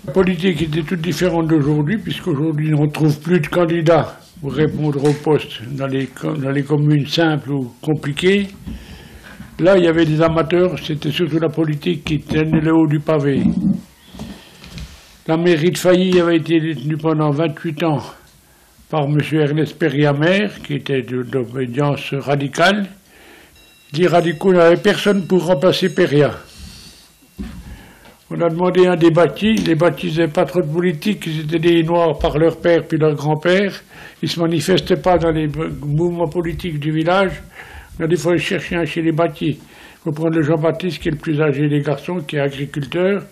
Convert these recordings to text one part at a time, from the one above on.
La politique était toute différente d'aujourd'hui, puisqu'aujourd'hui on ne trouve plus de candidats pour répondre aux postes dans les communes simples ou compliquées. Là, il y avait des amateurs, c'était surtout la politique qui tenait le haut du pavé. La mairie de Failly avait été détenue pendant 28 ans par M. Ernest Perrier-Amer, qui était d'obédience radicale. Les radicaux n'avaient personne pour remplacer Perria. On a demandé un des bâtis, les bâtis n'avaient pas trop de politique, ils étaient des Noirs par leur père puis leur grand-père, ils ne se manifestaient pas dans les mouvements politiques du village. On a dit qu'il fallait chercher un chez les bâtis. Il faut prendre le Jean-Baptiste qui est le plus âgé des garçons, qui est agriculteur.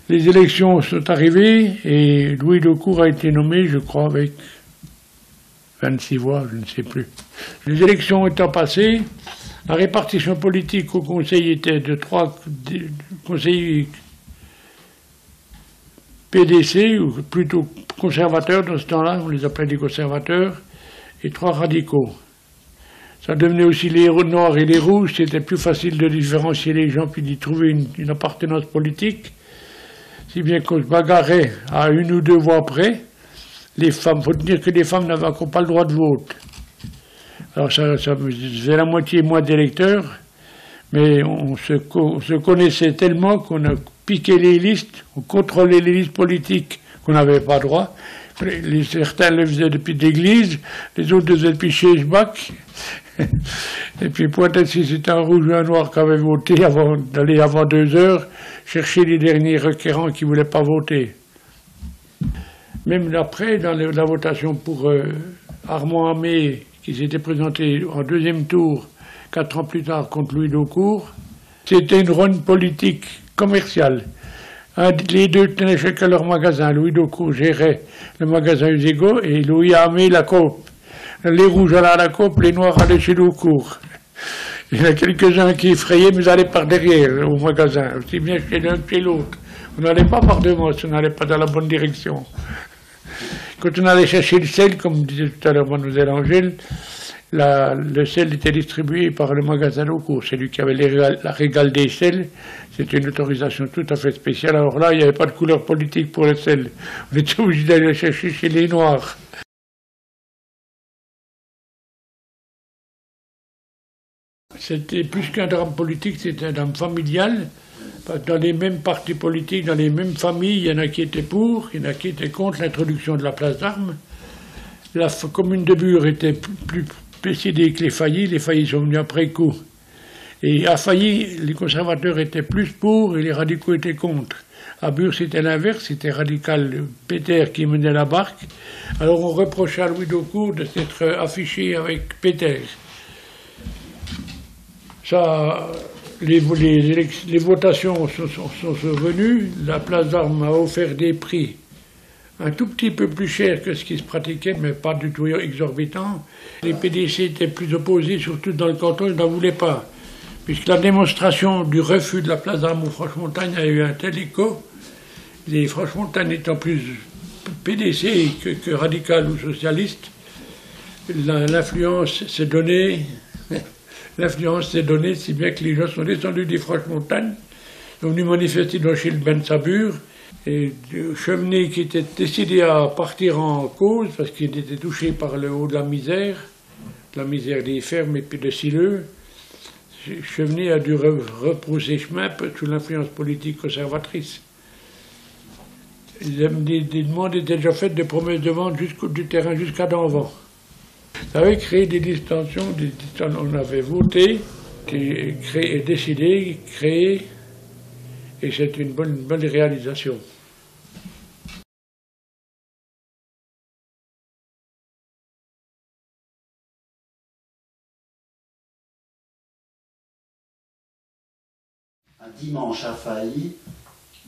Les élections sont arrivées et Louis Daucourt a été nommé, je crois, avec 26 voix, je ne sais plus. Les élections étant passées, la répartition politique au Conseil était de 3 conseillers PDC, ou plutôt conservateurs dans ce temps-là, on les appelait des conservateurs, et 3 radicaux. Ça devenait aussi les noirs et les rouges, c'était plus facile de différencier les gens puis d'y trouver une appartenance politique, si bien qu'on se bagarrait à 1 ou 2 voix près. Les femmes, il faut dire que les femmes n'avaient encore pas le droit de vote. Alors ça faisait la moitié moins d'électeurs, mais on se connaissait tellement qu'on a piqué les listes, on contrôlait les listes politiques qu'on n'avait pas droit. Certains le faisaient depuis l'église, les autres le faisaient depuis chez Schbach. Et puis peut-être si c'était un rouge ou un noir qui avait voté, avant d'aller avant 2 heures, chercher les derniers requérants qui ne voulaient pas voter. Même après, dans la votation pour Armand Hamé, qui s'était présenté en 2e tour, 4 ans plus tard, contre Louis Daucourt, c'était une ronde politique commerciale. Les deux tenaient chacun leur magasin. Louis Daucourt gérait le magasin Uségo et Louis Hamé la coop. Les rouges allaient à la coop, les noirs allaient chez Daucourt. Il y en a quelques-uns qui effrayaient, mais ils allaient par derrière au magasin, aussi bien chez l'un que chez l'autre. On n'allait pas par devant si on n'allait pas dans la bonne direction. Quand on allait chercher le sel, comme disait tout à l'heure Mademoiselle Angèle, le sel était distribué par le magasin Daucourt. C'est lui qui avait la régale des sels. C'était une autorisation tout à fait spéciale. Alors là, il n'y avait pas de couleur politique pour le sel. On était obligé d'aller le chercher chez les Noirs. C'était plus qu'un drame politique, c'était un drame familial. Dans les mêmes partis politiques, dans les mêmes familles, il y en a qui étaient pour, il y en a qui étaient contre l'introduction de la place d'armes. La commune de Bure était plus décidée que les Failly sont venus après coup. Et à Failly, les conservateurs étaient plus pour et les radicaux étaient contre. À Bure, c'était l'inverse, c'était radical Péter qui menait la barque. Alors on reprochait à Louis Daucourt de s'être affiché avec Péter. Ça, les votations sont venues, la place d'armes a offert des prix un tout petit peu plus chers que ce qui se pratiquait, mais pas du tout exorbitants. Les PDC étaient plus opposés, surtout dans le canton, ils n'en voulaient pas. Puisque la démonstration du refus de la place d'armes aux Franche-Montagne a eu un tel écho, les Franche-Montagne étant plus PDC que radical ou socialiste, l'influence s'est donnée. L'influence s'est donnée si bien que les gens sont descendus des Franche-Montagne, sont venus manifester dans chez le Ben Sabur, et Chevenet qui était décidé à partir en cause parce qu'il était touché par le haut de la misère des fermes et puis de Sileux. Chevenet a dû repousser chemin sous l'influence politique conservatrice. Des demandes étaient déjà faites de promesses de vente du terrain jusqu'à Danvent. Ça avait créé des distensions, on avait voté, décidé, créé, et c'est une bonne réalisation. Un dimanche à Failly,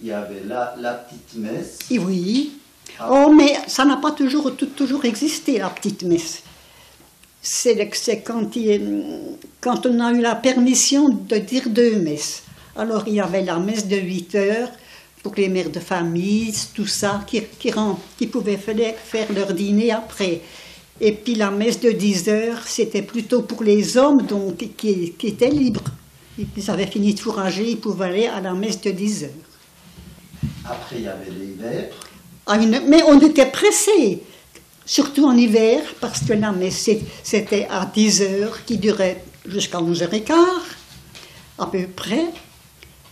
il y avait la petite messe. Et oui. Oh, mais ça n'a pas toujours existé, la petite messe. C'est quand on a eu la permission de dire 2 messes. Alors il y avait la messe de 8 heures pour les mères de famille, tout ça, qui pouvaient faire leur dîner après. Et puis la messe de 10 heures, c'était plutôt pour les hommes donc, qui étaient libres. Ils avaient fini de fourrager, ils pouvaient aller à la messe de 10 heures. Après, il y avait les vêpres. Mais on était pressés, surtout en hiver, parce que la messe c'était à 10 heures, qui durait jusqu'à 11h15, à peu près.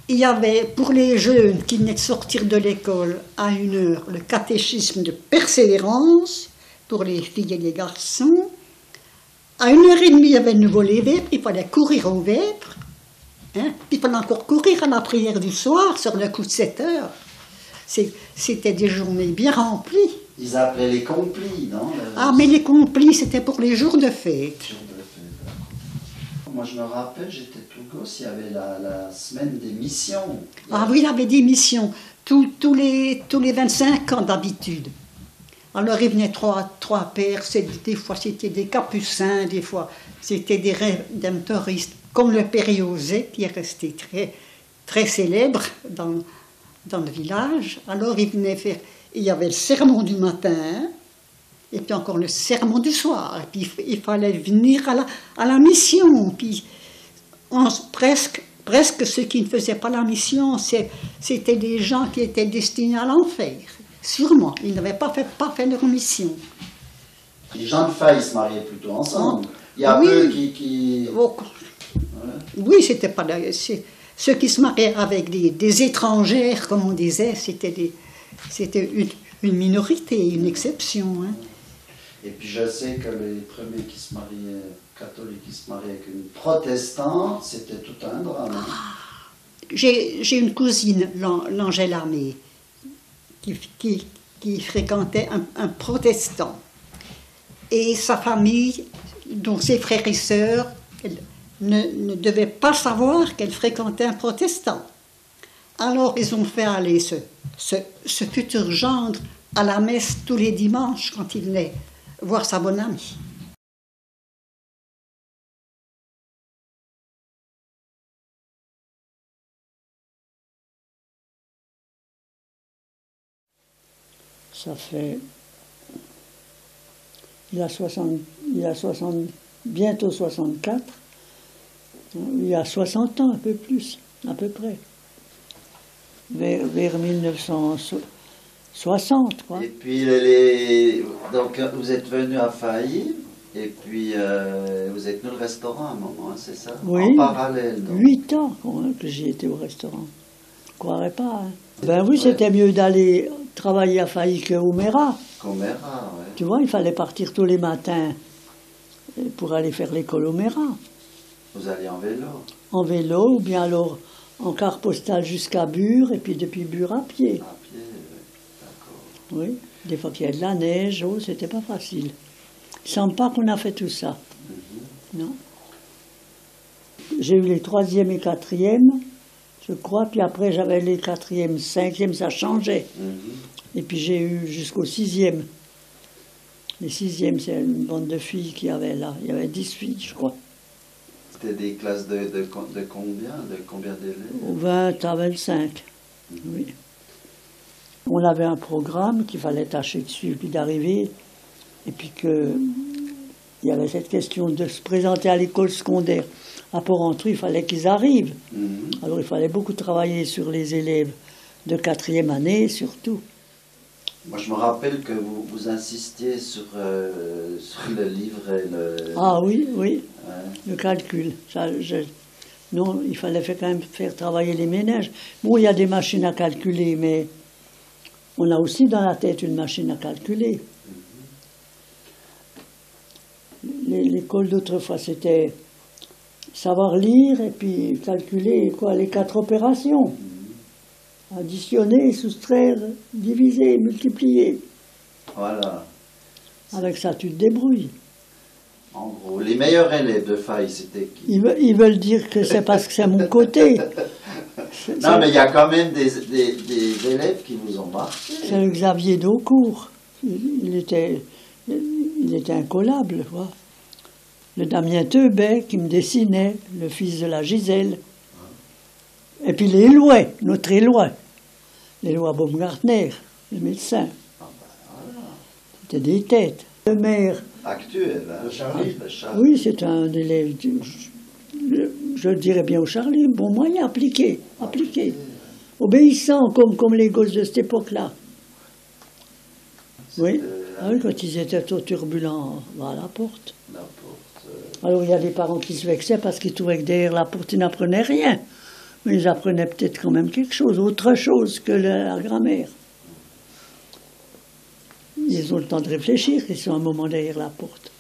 Il y avait, pour les jeunes qui venaient de sortir de l'école à 1h, le catéchisme de persévérance, pour les filles et les garçons. À 1h30, il y avait de nouveau les vêpres, il fallait courir aux vêpres. Hein? Puis il fallait encore courir à la prière du soir, sur le coup de 7h. C'était des journées bien remplies. Ils appelaient les complis, non? Ah, mais les complis, c'était pour les jours de fête. Moi, je me rappelle, j'étais tout gosse, il y avait la semaine des missions. Ah oui, il y avait des missions, tous les 25 ans d'habitude. Alors, il venait trois pères, des fois c'était des capucins, des fois c'était des rédemptoristes, comme le père José, qui est resté très célèbre dans le village. Alors, il venait faire, il y avait le sermon du matin, et puis encore le sermon du soir. Et puis il fallait venir à la mission. Puis presque ceux qui ne faisaient pas la mission, c'était des gens qui étaient destinés à l'enfer. Sûrement, ils n'avaient pas fait leur mission. Les gens de Faille se mariaient plutôt ensemble. Il y a oui. peu qui... Oh, Voilà. oui, c'était pas... Ceux qui se mariaient avec des étrangères, comme on disait, c'était une minorité, une exception. Hein. Et puis je sais que les premiers qui se mariaient, catholiques qui se mariaient avec une protestante, c'était tout un drame. Hein. J'ai une cousine, l'Angèle Armé, qui fréquentait un protestant. Et sa famille, donc ses frères et sœurs, ne devaient pas savoir qu'elle fréquentait un protestant. Alors ils ont fait aller ce futur gendre à la messe tous les dimanches quand il venait voir sa bonne amie. Ça fait... Il a bientôt 64. Il y a 60 ans, un peu plus, à peu près. Vers 1960, quoi. Et puis, donc vous êtes venu à Failly, et puis vous êtes venu au restaurant à un moment, hein, c'est ça? Oui, en parallèle. Donc. 8 ans que j'y étais au restaurant. Je ne croirais pas. Hein. Ben oui, c'était mieux d'aller travailler à Failly qu'au Mérat. Qu'au Mérat, oui. Tu vois, il fallait partir tous les matins pour aller faire l'école au Mérat. Vous alliez en vélo? En vélo, ou bien alors en car postal jusqu'à Bure, et puis depuis Bure à pied. À pied, oui, d'accord. Oui, des fois qu'il y a de la neige, oh, c'était pas facile. Il ne semble pas qu'on a fait tout ça. Non. J'ai eu les 3e et 4e, je crois, puis après j'avais les 4e, 5e, ça changeait. Et puis j'ai eu jusqu'au 6e. Les 6e, c'est une bande de filles qui avait là. Il y avait 10 filles, je crois. C'était des classes de combien? De combien d'élèves? 20 à 25, oui. On avait un programme qu'il fallait tâcher de suivre, puis d'arriver, et puis il y avait cette question de se présenter à l'école secondaire. À Porrentruy, il fallait qu'ils arrivent. Alors il fallait beaucoup travailler sur les élèves de 4e année, surtout. Moi, je me rappelle que vous insistiez sur le livret. Ah oui, oui, Ouais. le calcul. Non, il fallait quand même faire travailler les ménages. Bon, il y a des machines à calculer, mais on a aussi dans la tête une machine à calculer. L'école d'autrefois, c'était savoir lire et puis calculer les 4 opérations. Additionner, soustraire, diviser, multiplier. Voilà. Avec ça, tu te débrouilles. En gros, les meilleurs élèves de Failly, c'était qui? Ils veulent dire que c'est parce que c'est mon côté. Non, mais il y a quand même des élèves qui vous ont marqué. C'est le Xavier Daucourt. Il était incollable, quoi. Le Damien Teubet qui me dessinait, le fils de la Gisèle. Et puis les Élois, notre Élois. L'Éloi Baumgartner, le médecin. C'était des têtes. Le maire. Actuel, hein? Le Charlie. Oui, c'est un élève, je dirais bien au Charlie, bon moyen, appliqué. obéissants, comme les gosses de cette époque-là. Oui. Ah oui, quand ils étaient trop turbulents, à la porte. Alors il y a des parents qui se vexaient parce qu'ils trouvaient que derrière la porte, ils n'apprenaient rien. Mais ils apprenaient peut-être quand même quelque chose, autre chose que la grammaire. Ils ont le temps de réfléchir, ils sont un moment derrière la porte.